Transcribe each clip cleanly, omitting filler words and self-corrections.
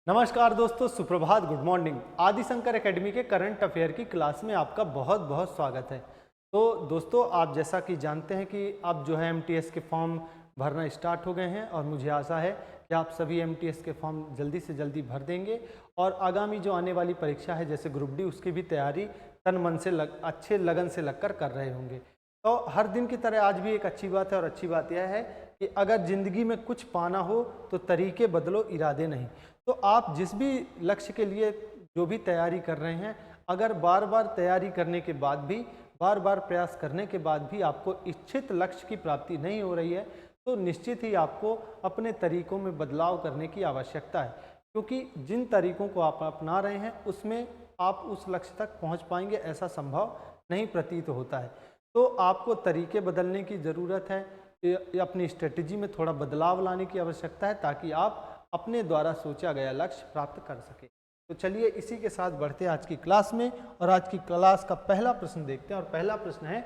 नमस्कार दोस्तों, सुप्रभात, गुड मॉर्निंग। आदि शंकर एकेडमी के करंट अफेयर की क्लास में आपका बहुत बहुत स्वागत है। तो दोस्तों, आप जैसा कि जानते हैं कि अब जो है एमटीएस के फॉर्म भरना स्टार्ट हो गए हैं और मुझे आशा है कि आप सभी एमटीएस के फॉर्म जल्दी से जल्दी भर देंगे और आगामी जो आने वाली परीक्षा है जैसे ग्रुप डी, उसकी भी तैयारी तन मन से अच्छे लगन से लगकर कर रहे होंगे। तो हर दिन की तरह आज भी एक अच्छी बात है और अच्छी बात यह है कि अगर ज़िंदगी में कुछ पाना हो तो तरीके बदलो, इरादे नहीं। तो आप जिस भी लक्ष्य के लिए जो भी तैयारी कर रहे हैं, अगर बार बार तैयारी करने के बाद भी, बार बार प्रयास करने के बाद भी आपको इच्छित लक्ष्य की प्राप्ति नहीं हो रही है, तो निश्चित ही आपको अपने तरीकों में बदलाव करने की आवश्यकता है, क्योंकि जिन तरीकों को आप अपना रहे हैं उसमें आप उस लक्ष्य तक पहुंच पाएंगे ऐसा संभव नहीं प्रतीत होता है। तो आपको तरीके बदलने की ज़रूरत है, अपनी स्ट्रेटजी में थोड़ा बदलाव लाने की आवश्यकता है ताकि आप अपने द्वारा सोचा गया लक्ष्य प्राप्त कर सके। तो चलिए इसी के साथ बढ़ते हैं आज की क्लास में और आज की क्लास का पहला प्रश्न देखते हैं। और पहला प्रश्न है,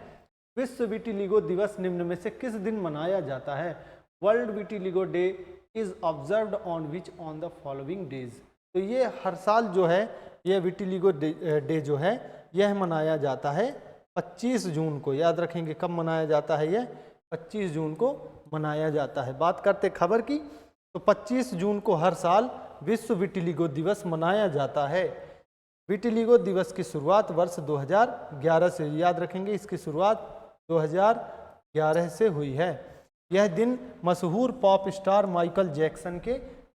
विश्व विटिलिगो दिवस निम्न में से किस दिन मनाया जाता है? World vitiligo day is observed on which on the following days. तो ये हर साल जो है यह विटिलिगो डे जो है यह मनाया जाता है 25 जून को। याद रखेंगे कब मनाया जाता है, यह 25 जून को मनाया जाता है। बात करते खबर की, तो 25 जून को हर साल विश्व विटिलिगो दिवस मनाया जाता है। विटिलिगो दिवस की शुरुआत वर्ष 2011 से, याद रखेंगे इसकी शुरुआत 2011 से हुई है। यह दिन मशहूर पॉप स्टार माइकल जैक्सन के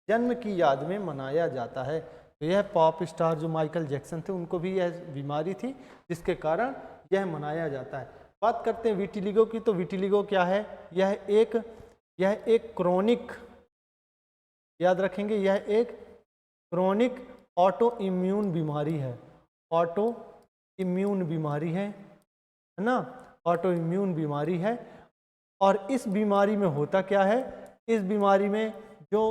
जन्म की याद में मनाया जाता है। तो यह पॉप स्टार जो माइकल जैक्सन थे, उनको भी यह बीमारी थी जिसके कारण यह मनाया जाता है। बात करते हैं विटिलिगो की, तो विटिलिगो क्या है? यह एक क्रोनिक, याद रखेंगे यह एक क्रोनिक ऑटो इम्यून बीमारी है। ऑटो इम्यून बीमारी है ना, ऑटो इम्यून बीमारी है। और इस बीमारी में होता क्या है, इस बीमारी में जो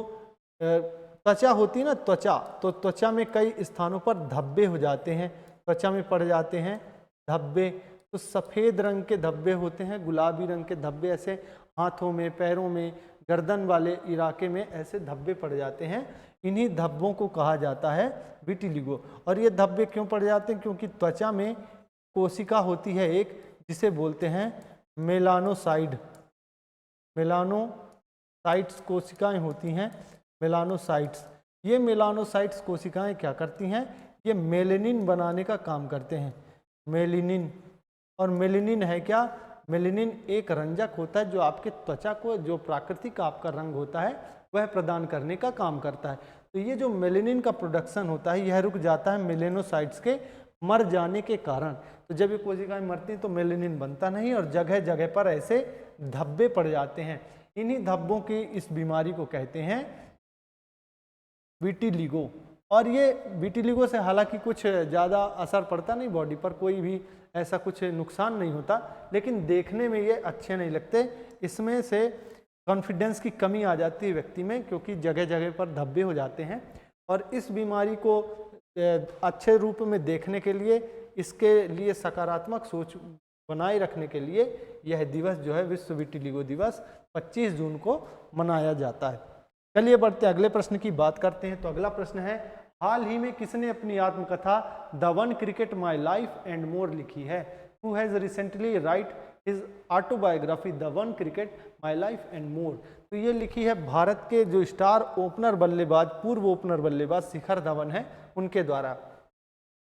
त्वचा होती है ना, त्वचा, तो त्वचा में कई स्थानों पर धब्बे हो जाते हैं, त्वचा में पड़ जाते हैं धब्बे। तो सफ़ेद रंग के धब्बे होते हैं, गुलाबी रंग के धब्बे, ऐसे हाथों में, पैरों में, गर्दन वाले इलाके में ऐसे धब्बे पड़ जाते हैं। इन्हीं धब्बों को कहा जाता है विटिलिगो। और ये धब्बे क्यों पड़ जाते हैं? क्योंकि त्वचा में कोशिका होती है एक, जिसे बोलते हैं मेलानोसाइड। मेलानोसाइट्स कोशिकाएं होती हैं, मेलानोसाइट्स। ये मेलानोसाइट्स कोशिकाएं क्या करती हैं? ये मेलेनिन बनाने का काम करते हैं, मेलेनिन। और मेलेनिन है क्या? मेलेनिन एक रंजक होता है जो आपके त्वचा को, जो प्राकृतिक आपका रंग होता है, वह प्रदान करने का काम करता है। तो ये जो मेलेनिन का प्रोडक्शन होता है, यह रुक जाता है मेलेनोसाइट्स के मर जाने के कारण। तो जब ये कोशिकाएं मरती हैं तो मेलेनिन बनता नहीं और जगह जगह पर ऐसे धब्बे पड़ जाते हैं। इन्हीं धब्बों की इस बीमारी को कहते हैं विटिलिगो। और ये विटिलिगो से हालांकि कुछ ज़्यादा असर पड़ता नहीं बॉडी पर, कोई भी ऐसा कुछ नुकसान नहीं होता, लेकिन देखने में ये अच्छे नहीं लगते। इसमें से कॉन्फिडेंस की कमी आ जाती है व्यक्ति में, क्योंकि जगह जगह पर धब्बे हो जाते हैं। और इस बीमारी को अच्छे रूप में देखने के लिए, इसके लिए सकारात्मक सोच बनाए रखने के लिए यह दिवस जो है विश्व विटिलिगो दिवस 25 जून को मनाया जाता है। चलिए बढ़ते अगले प्रश्न की बात करते हैं। तो अगला प्रश्न है, हाल ही में किसने अपनी आत्मकथा the one cricket my life and more लिखी है? Who has recently right his autobiography the one cricket my life and more? तो ये लिखी है भारत के जो स्टार ओपनर बल्लेबाज, पूर्व ओपनर बल्लेबाज शिखर धवन है, उनके द्वारा।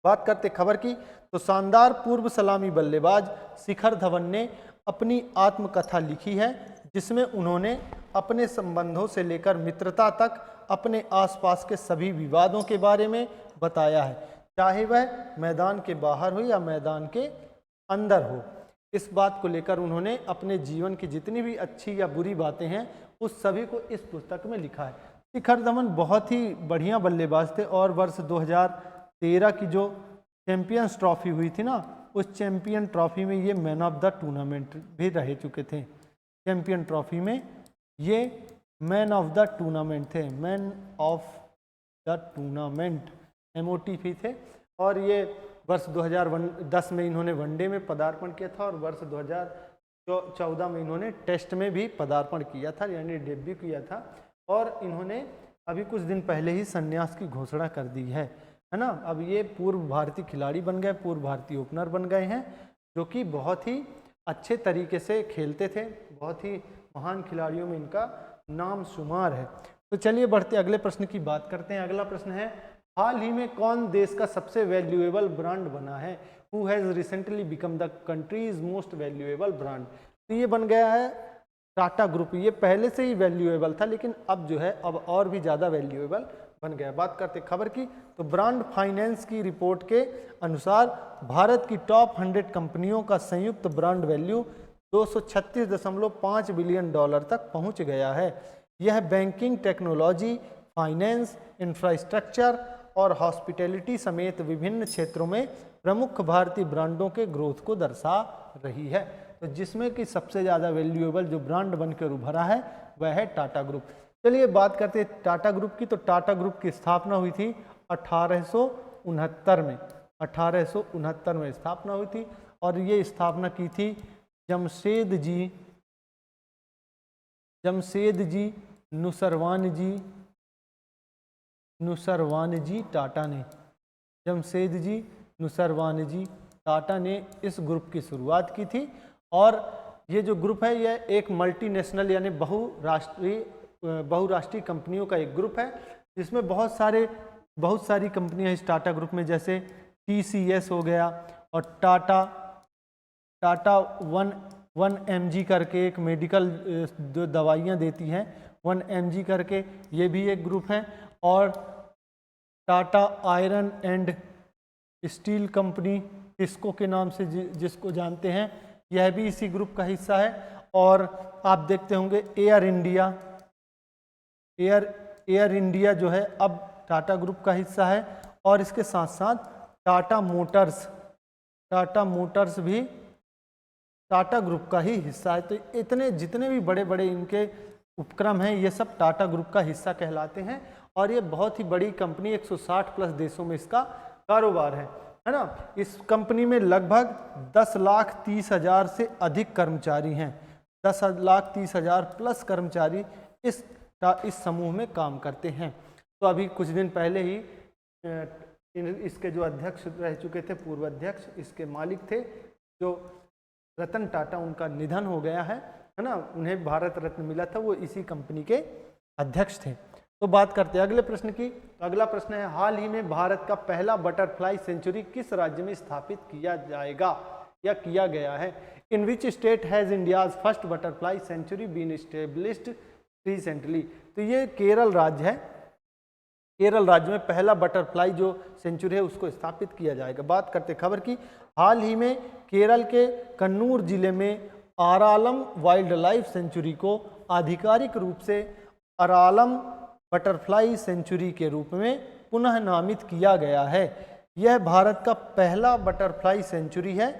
बात करते खबर की, तो शानदार पूर्व सलामी बल्लेबाज शिखर धवन ने अपनी आत्मकथा लिखी है, जिसमें उन्होंने अपने संबंधों से लेकर मित्रता तक अपने आसपास के सभी विवादों के बारे में बताया है, चाहे वह मैदान के बाहर हो या मैदान के अंदर हो। इस बात को लेकर उन्होंने अपने जीवन की जितनी भी अच्छी या बुरी बातें हैं, उस सभी को इस पुस्तक में लिखा है। शिखर धवन बहुत ही बढ़िया बल्लेबाज थे और वर्ष 2013 की जो चैंपियंस ट्रॉफी हुई थी ना, उस चैंपियन ट्रॉफी में ये मैन ऑफ द टूर्नामेंट भी रह चुके थे। चैंपियन ट्रॉफी में ये मैन ऑफ द टूर्नामेंट थे, man of the tournament MOTP थे। और ये वर्ष 2010 में इन्होंने वनडे में पदार्पण किया था और वर्ष 2014 में इन्होंने टेस्ट में भी पदार्पण किया था, यानी डेब्यू किया था। और इन्होंने अभी कुछ दिन पहले ही संन्यास की घोषणा कर दी है ना। अब ये पूर्व भारतीय खिलाड़ी बन गए, पूर्व भारतीय ओपनर बन गए हैं, जो कि बहुत ही अच्छे तरीके से खेलते थे, बहुत ही महान खिलाड़ियों में इनका नाम शुमार है। तो चलिए बढ़ते अगले प्रश्न की बात करते हैं। अगला प्रश्न है, हाल ही में कौन देश का सबसे वैल्यूएबल ब्रांड बना है? Who has recently become the countries most valuable brand? तो ये बन गया है टाटा ग्रुप। ये पहले से ही वैल्यूएबल था, लेकिन अब जो है अब और भी ज़्यादा वैल्यूएबल बन गया। बात करते खबर की, तो ब्रांड फाइनेंस की रिपोर्ट के अनुसार भारत की टॉप 100 कंपनियों का संयुक्त ब्रांड वैल्यू 236.5 बिलियन डॉलर तक पहुंच गया है। यह बैंकिंग, टेक्नोलॉजी, फाइनेंस, इंफ्रास्ट्रक्चर और हॉस्पिटैलिटी समेत विभिन्न क्षेत्रों में प्रमुख भारतीय ब्रांडों के ग्रोथ को दर्शा रही है। तो जिसमें कि सबसे ज़्यादा वैल्यूएबल जो ब्रांड बनकर उभरा है वह है टाटा ग्रुप। चलिए बात करते हैं टाटा ग्रुप की। तो टाटा ग्रुप की स्थापना हुई थी 1869 में। 1869 में स्थापना हुई थी और ये स्थापना की थी जमशेद जी नुसरवान जी टाटा ने। जमशेद जी नुसरवान जी टाटा ने इस ग्रुप की शुरुआत की थी। और ये जो ग्रुप है यह एक मल्टीनेशनल यानी बहुराष्ट्रीय कंपनियों का एक ग्रुप है, जिसमें बहुत सारी कंपनियां इस टाटा ग्रुप में, जैसे TCS हो गया और टाटा 1mg करके एक मेडिकल जो दवाइयाँ देती हैं 1mg करके, ये भी एक ग्रुप है। और Tata iron and steel company TISCO के नाम से जिसको जानते हैं, यह भी इसी ग्रुप का हिस्सा है। और आप देखते होंगे एयर इंडिया जो है अब टाटा ग्रुप का हिस्सा है। और इसके साथ साथ टाटा मोटर्स भी टाटा ग्रुप का ही हिस्सा है। तो इतने जितने भी बड़े बड़े इनके उपक्रम हैं ये सब टाटा ग्रुप का हिस्सा कहलाते हैं। और ये बहुत ही बड़ी कंपनी, 160 प्लस देशों में इसका कारोबार है ना। इस कंपनी में लगभग 10,30,000 से अधिक कर्मचारी हैं। 10,30,000 प्लस कर्मचारी इस समूह में काम करते हैं। तो अभी कुछ दिन पहले ही इसके जो अध्यक्ष रह चुके थे, पूर्व अध्यक्ष, इसके मालिक थे जो रतन टाटा, उनका निधन हो गया है ना। उन्हें भारत रत्न मिला था, वो इसी कंपनी के अध्यक्ष थे। तो बात करते हैं अगले प्रश्न की। तो अगला प्रश्न है, हाल ही में भारत का पहला बटरफ्लाई सेंचुरी किस राज्य में स्थापित किया जाएगा या किया गया है? In which state has India's first butterfly sanctuary been established recently? तो ये केरल राज्य है। केरल राज्य में पहला बटरफ्लाई जो सेंचुरी है उसको स्थापित किया जाएगा। बात करते खबर की। हाल ही में केरल के कन्नूर जिले में आरालम वाइल्ड लाइफ सेंचुरी को आधिकारिक रूप से अरालम बटरफ्लाई सेंचुरी के रूप में पुनः नामित किया गया है। यह भारत का पहला बटरफ्लाई सेंचुरी है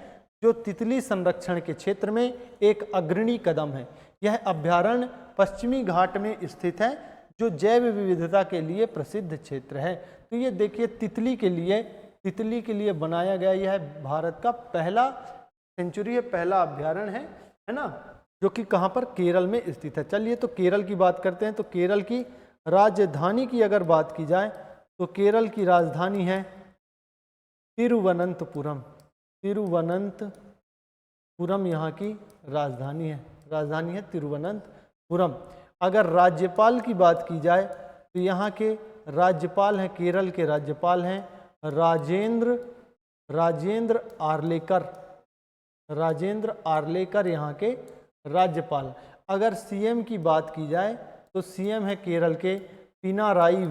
जो तितली संरक्षण के क्षेत्र में एक अग्रणी कदम है। यह अभ्यारण्य पश्चिमी घाट में स्थित है जो जैव विविधता के लिए प्रसिद्ध क्षेत्र है। तो ये देखिए तितली के लिए बनाया गया यह भारत का पहला सेंचुरी है, पहला अभ्यारण्य है ना, जो कि कहाँ पर? केरल में स्थित है। चलिए तो केरल की बात करते हैं। तो केरल की राजधानी की अगर बात की जाए तो केरल की राजधानी है तिरुवनंतपुरम। तिरुवनंतपुरम यहाँ की राजधानी है तिरुवनंतपुरम। अगर राज्यपाल की बात की जाए तो यहाँ के राज्यपाल हैं, केरल के राज्यपाल हैं राजेंद्र आर्लेकर यहाँ के राज्यपाल। अगर सीएम की बात की जाए तो सीएम है केरल के पिनाराई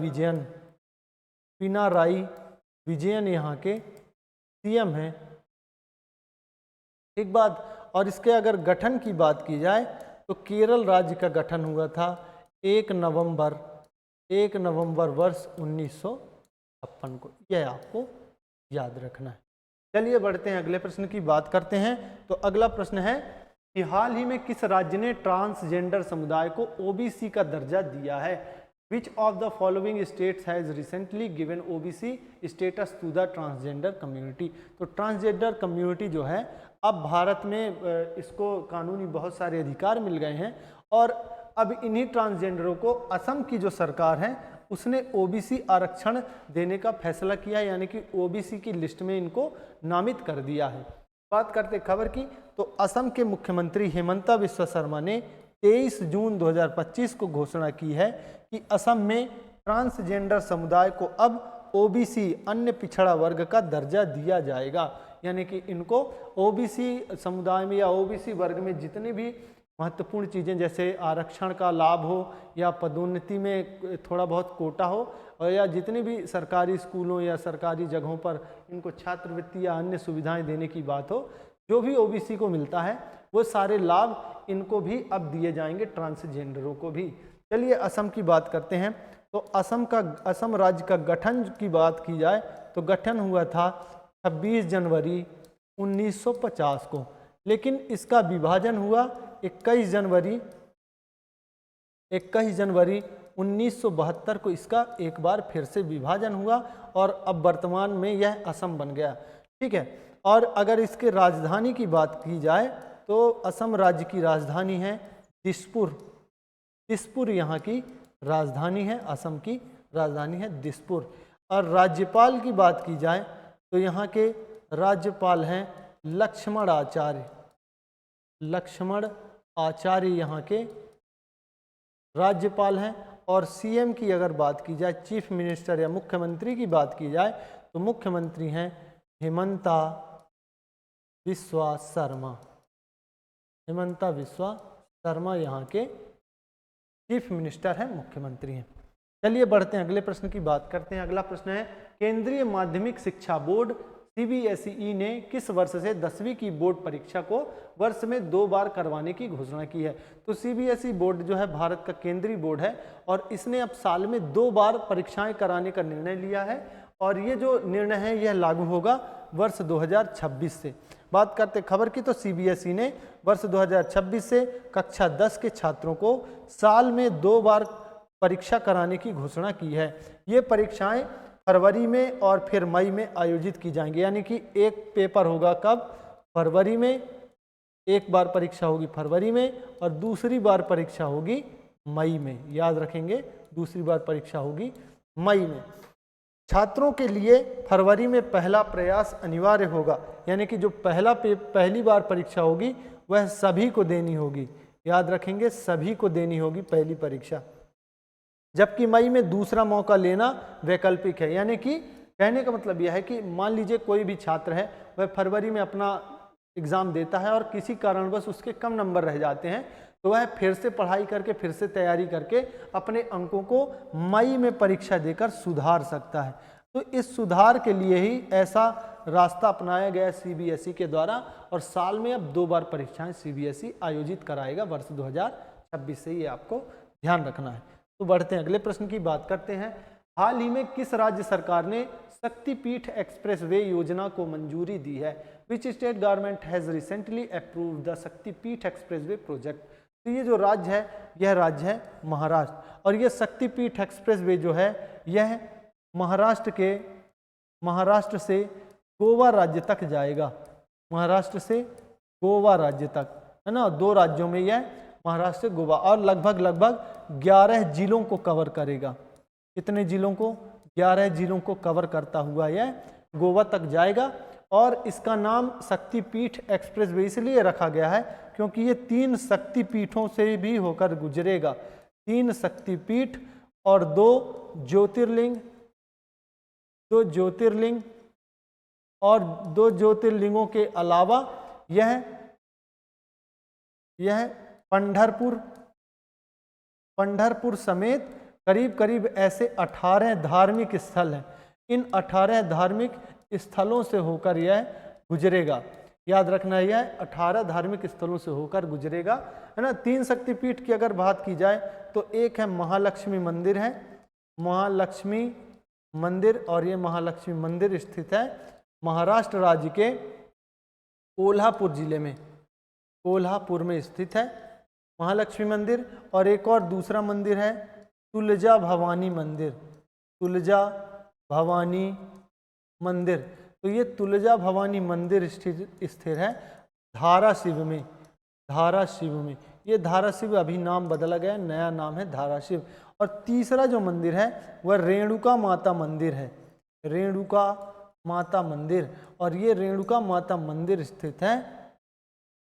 विजयन यहाँ के सीएम हैं। एक बात और इसके अगर गठन की बात की जाए तो केरल राज्य का गठन हुआ था 1 नवंबर वर्ष 1956 को। यह आपको याद रखना है। चलिए बढ़ते हैं अगले प्रश्न की बात करते हैं। तो अगला प्रश्न है कि हाल ही में किस राज्य ने ट्रांसजेंडर समुदाय को ओबीसी का दर्जा दिया है? Which of the following states has recently given OBC status to the transgender community? तो ट्रांसजेंडर कम्युनिटी जो है अब भारत में इसको कानूनी बहुत सारे अधिकार मिल गए हैं और अब इन्हीं ट्रांसजेंडरों को असम की जो सरकार है उसने ओबीसी आरक्षण देने का फैसला किया, यानी कि ओबीसी की लिस्ट में इनको नामित कर दिया है। बात करते खबर की, तो असम के मुख्यमंत्री हेमंता बिस्वा शर्मा ने 23 जून 2025 को घोषणा की है कि असम में ट्रांसजेंडर समुदाय को अब ओबीसी अन्य पिछड़ा वर्ग का दर्जा दिया जाएगा, यानी कि इनको ओबीसी समुदाय में या ओबीसी वर्ग में जितनी भी महत्वपूर्ण चीज़ें जैसे आरक्षण का लाभ हो या पदोन्नति में थोड़ा बहुत कोटा हो, और या जितनी भी सरकारी स्कूलों या सरकारी जगहों पर इनको छात्रवृत्ति या अन्य सुविधाएं देने की बात हो, जो भी ओबीसी को मिलता है वो सारे लाभ इनको भी अब दिए जाएंगे, ट्रांसजेंडरों को भी। चलिए असम की बात करते हैं। तो असम राज्य का गठन की बात की जाए तो गठन हुआ था 26 जनवरी 1950 को, लेकिन इसका विभाजन हुआ 21 जनवरी 1972 को। इसका एक बार फिर से विभाजन हुआ और अब वर्तमान में यह असम बन गया। ठीक है, और अगर इसके राजधानी की बात की जाए तो असम राज्य की राजधानी है दिसपुर। दिसपुर यहाँ की राजधानी है, असम की राजधानी है दिसपुर। और राज्यपाल की बात की जाए तो यहाँ के राज्यपाल हैं लक्ष्मण आचार्य। लक्ष्मण आचार्य यहाँ के राज्यपाल हैं। और सीएम की अगर बात की जाए, चीफ मिनिस्टर या मुख्यमंत्री की बात की जाए तो मुख्यमंत्री हैं हेमंता बिस्वा शर्मा। हेमंता बिस्वा शर्मा यहाँ के चीफ मिनिस्टर हैं, मुख्यमंत्री हैं। चलिए बढ़ते हैं, अगले प्रश्न की बात करते हैं। अगला प्रश्न है, केंद्रीय माध्यमिक शिक्षा बोर्ड सीबीएसई ने किस वर्ष से 10वीं की बोर्ड परीक्षा को वर्ष में 2 बार करवाने की घोषणा की है। तो सीबीएसई बोर्ड जो है भारत का केंद्रीय बोर्ड है और इसने अब साल में 2 बार परीक्षाएं कराने का निर्णय लिया है, और ये जो निर्णय है यह लागू होगा वर्ष 2026 से। बात करते खबर की, तो सीबीएसई ने वर्ष 2026 से कक्षा 10 के छात्रों को साल में 2 बार परीक्षा कराने की घोषणा की है। ये परीक्षाएं फरवरी में और फिर मई में आयोजित की जाएंगी, यानी कि एक पेपर होगा कब, फरवरी में, एक बार परीक्षा होगी फरवरी में और दूसरी बार परीक्षा होगी मई में। याद रखेंगे, दूसरी बार परीक्षा होगी मई में। छात्रों के लिए फरवरी में पहला प्रयास अनिवार्य होगा, यानी कि जो पहली बार परीक्षा होगी वह सभी को देनी होगी। याद रखेंगे, सभी को देनी होगी पहली परीक्षा, जबकि मई में दूसरा मौका लेना वैकल्पिक है। यानी कि कहने का मतलब यह है कि मान लीजिए कोई भी छात्र है वह फरवरी में अपना एग्ज़ाम देता है और किसी कारणवश उसके कम नंबर रह जाते हैं, तो वह फिर से पढ़ाई करके, फिर से तैयारी करके अपने अंकों को मई में परीक्षा देकर सुधार सकता है। तो इस सुधार के लिए ही ऐसा रास्ता अपनाया गया सीबीएसई के द्वारा, और साल में अब 2 बार परीक्षाएं सीबीएसई आयोजित कराएगा वर्ष 2026 से, ये आपको ध्यान रखना है। तो बढ़ते हैं, अगले प्रश्न की बात करते हैं। हाल ही में किस राज्य सरकार ने शक्तिपीठ एक्सप्रेसवे योजना को मंजूरी दी है। Which state government has recently approved the शक्तिपीठ एक्सप्रेसवे प्रोजेक्ट। तो ये जो राज्य है, यह राज्य है महाराष्ट्र, और ये शक्तिपीठ एक्सप्रेसवे जो है यह महाराष्ट्र से गोवा राज्य तक जाएगा। महाराष्ट्र से गोवा राज्य तक, है ना, 2 राज्यों में यह, महाराष्ट्र से गोवा, और लगभग 11 जिलों को कवर करेगा। कितने जिलों को? 11 जिलों को कवर करता हुआ यह गोवा तक जाएगा। और इसका नाम शक्तिपीठ एक्सप्रेसवे इसलिए रखा गया है क्योंकि ये 3 शक्तिपीठों से भी होकर गुजरेगा। 3 शक्तिपीठ और 2 ज्योतिर्लिंग, और 2 ज्योतिर्लिंगों के अलावा यह पंढरपुर समेत करीब ऐसे 18 धार्मिक स्थल हैं। इन 18 धार्मिक स्थलों से होकर यह गुजरेगा। याद रखना, यह 18 धार्मिक स्थलों से होकर गुजरेगा, है ना। 3 शक्तिपीठ की अगर बात की जाए तो एक है महालक्ष्मी मंदिर है, महालक्ष्मी मंदिर, और ये महालक्ष्मी मंदिर स्थित है महाराष्ट्र राज्य के कोल्हापुर जिले में, कोल्हापुर में स्थित है महालक्ष्मी मंदिर। और एक और दूसरा मंदिर है तुलजा भवानी मंदिर, तुलजा भवानी मंदिर। तो ये तुलजा भवानी मंदिर स्थिर है धाराशिव में, धाराशिव में। ये धाराशिव अभी नाम बदला गया, नया नाम है धाराशिव। और तीसरा जो मंदिर है वह रेणुका माता मंदिर है, रेणुका माता मंदिर। और ये रेणुका माता मंदिर स्थित है,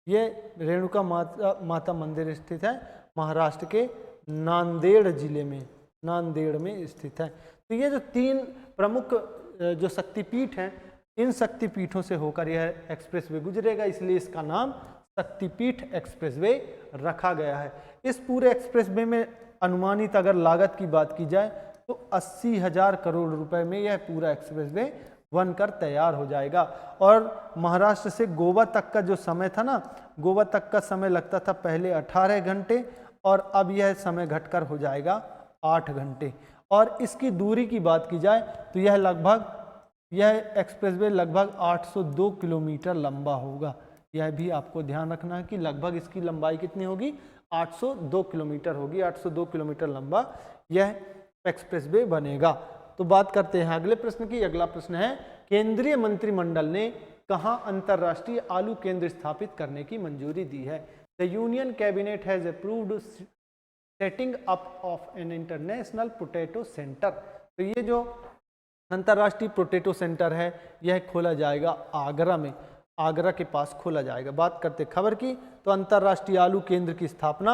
ये रेणुका माता मंदिर स्थित है महाराष्ट्र के नांदेड़ जिले में, नांदेड़ में स्थित है। तो ये जो 3 प्रमुख जो शक्तिपीठ हैं, इन शक्तिपीठों से होकर यह एक्सप्रेसवे गुजरेगा, इसलिए इसका नाम शक्तिपीठ एक्सप्रेसवे रखा गया है। इस पूरे एक्सप्रेसवे में अनुमानित अगर लागत की बात की जाए तो 80,000 करोड़ रुपए में यह पूरा एक्सप्रेसवे बनकर तैयार हो जाएगा। और महाराष्ट्र से गोवा तक का जो समय था ना, गोवा तक का समय लगता था पहले 18 घंटे और अब यह समय घटकर हो जाएगा 8 घंटे। और इसकी दूरी की बात की जाए तो यह एक्सप्रेसवे लगभग 802 किलोमीटर लंबा होगा। यह भी आपको ध्यान रखना है कि लगभग इसकी लंबाई कितनी होगी, 802 किलोमीटर होगी। 802 किलोमीटर लंबा यह एक्सप्रेसवे बनेगा। तो बात करते हैं अगले प्रश्न की। अगला प्रश्न है, केंद्रीय मंत्रिमंडल ने कहाँ अंतर्राष्ट्रीय आलू केंद्र स्थापित करने की मंजूरी दी है? The union cabinet has approved setting up of an international potato centre. तो ये जो अंतर्राष्ट्रीय पोटैटो सेंटर है यह खोला जाएगा आगरा में, आगरा के पास खोला जाएगा। बात करते खबर की, तो अंतर्राष्ट्रीय आलू केंद्र की स्थापना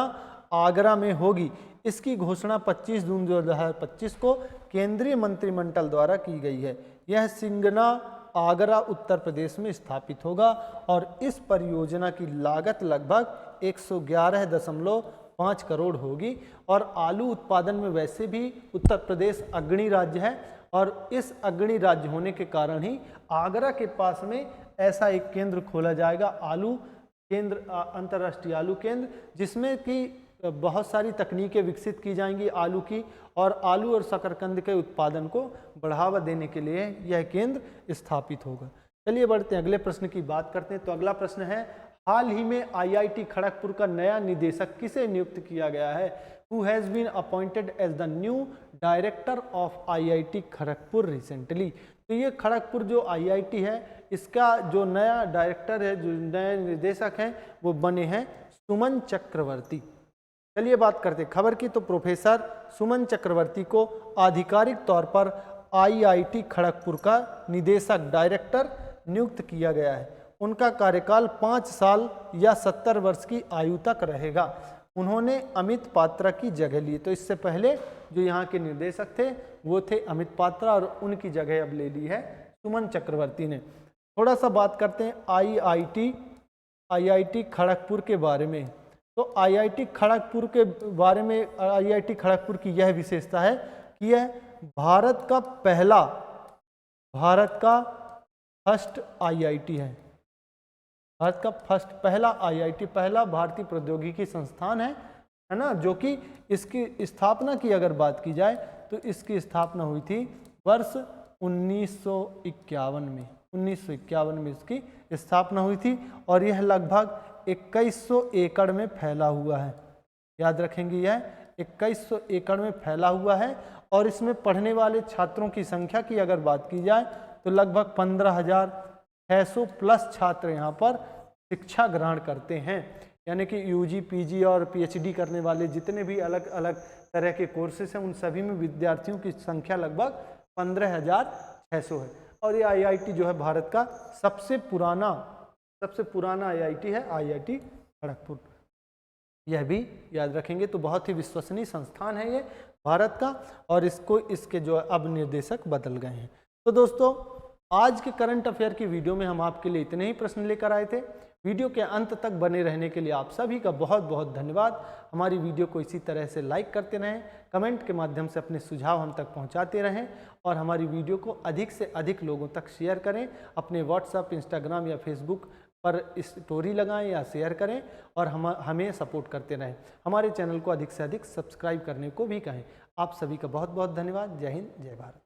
आगरा में होगी। इसकी घोषणा 25 जून 2025 को केंद्रीय मंत्रिमंडल द्वारा की गई है। यह सिंगना आगरा उत्तर प्रदेश में स्थापित होगा और इस परियोजना की लागत लगभग 111.5 करोड़ होगी। और आलू उत्पादन में वैसे भी उत्तर प्रदेश अग्रणी राज्य है और इस अग्रणी राज्य होने के कारण ही आगरा के पास में ऐसा एक केंद्र खोला जाएगा, आलू केंद्र, अंतर्राष्ट्रीय आलू केंद्र, जिसमें कि बहुत सारी तकनीकें विकसित की जाएंगी आलू की, और आलू और शकरकंद के उत्पादन को बढ़ावा देने के लिए यह केंद्र स्थापित होगा। चलिए बढ़ते हैं, अगले प्रश्न की बात करते हैं। तो अगला प्रश्न है, हाल ही में आईआईटी खड़गपुर का नया निदेशक किसे नियुक्त किया गया है? Who has been appointed as the new director of IIT Kharagpur recently? तो ये खड़गपुर जो आईआईटी है इसका जो नया डायरेक्टर है, जो नए निदेशक हैं वो बने हैं सुमन चक्रवर्ती। चलिए बात करते खबर की। तो प्रोफेसर सुमन चक्रवर्ती को आधिकारिक तौर पर आईआईटी खड़गपुर का निदेशक डायरेक्टर नियुक्त किया गया है। उनका कार्यकाल 5 साल या 70 वर्ष की आयु तक रहेगा। उन्होंने अमित पात्रा की जगह ली। तो इससे पहले जो यहाँ के निर्देशक थे वो थे अमित पात्रा और उनकी जगह अब ले ली है सुमन चक्रवर्ती ने। थोड़ा सा बात करते हैं आईआईटी खड़गपुर के बारे में। तो आईआईटी खड़गपुर के बारे में, आईआईटी खड़गपुर की यह विशेषता है कि यह भारत का फर्स्ट आईआईटी है। भारत का पहला आईआईटी, पहला भारतीय प्रौद्योगिकी संस्थान है ना, जो कि इसकी स्थापना की अगर बात की जाए तो इसकी स्थापना हुई थी वर्ष 1951 में। 1951 में इसकी स्थापना हुई थी और यह लगभग 2100 एकड़ में फैला हुआ है। याद रखेंगे, यह 2100 एकड़ में फैला हुआ है और इसमें पढ़ने वाले छात्रों की संख्या की अगर बात की जाए तो लगभग 15,600 प्लस छात्र यहाँ पर शिक्षा ग्रहण करते हैं। यानी कि यूजी, पीजी और पीएचडी करने वाले जितने भी अलग अलग तरह के कोर्सेज हैं उन सभी में विद्यार्थियों की संख्या लगभग 15,600 है। और ये आईआईटी जो है भारत का सबसे पुराना आईआईटी है, आईआईटी खड़गपुर। यह भी याद रखेंगे। तो बहुत ही विश्वसनीय संस्थान है ये भारत का, और इसके जो अब निर्देशक बदल गए हैं। तो दोस्तों, आज के करंट अफेयर की वीडियो में हम आपके लिए इतने ही प्रश्न लेकर आए थे। वीडियो के अंत तक बने रहने के लिए आप सभी का बहुत बहुत धन्यवाद। हमारी वीडियो को इसी तरह से लाइक करते रहें, कमेंट के माध्यम से अपने सुझाव हम तक पहुंचाते रहें और हमारी वीडियो को अधिक से अधिक लोगों तक शेयर करें। अपने व्हाट्सएप, इंस्टाग्राम या फेसबुक पर स्टोरी लगाएं या शेयर करें और हमें सपोर्ट करते रहें। हमारे चैनल को अधिक से अधिक सब्सक्राइब करने को भी कहें। आप सभी का बहुत बहुत धन्यवाद। जय हिंद, जय भारत।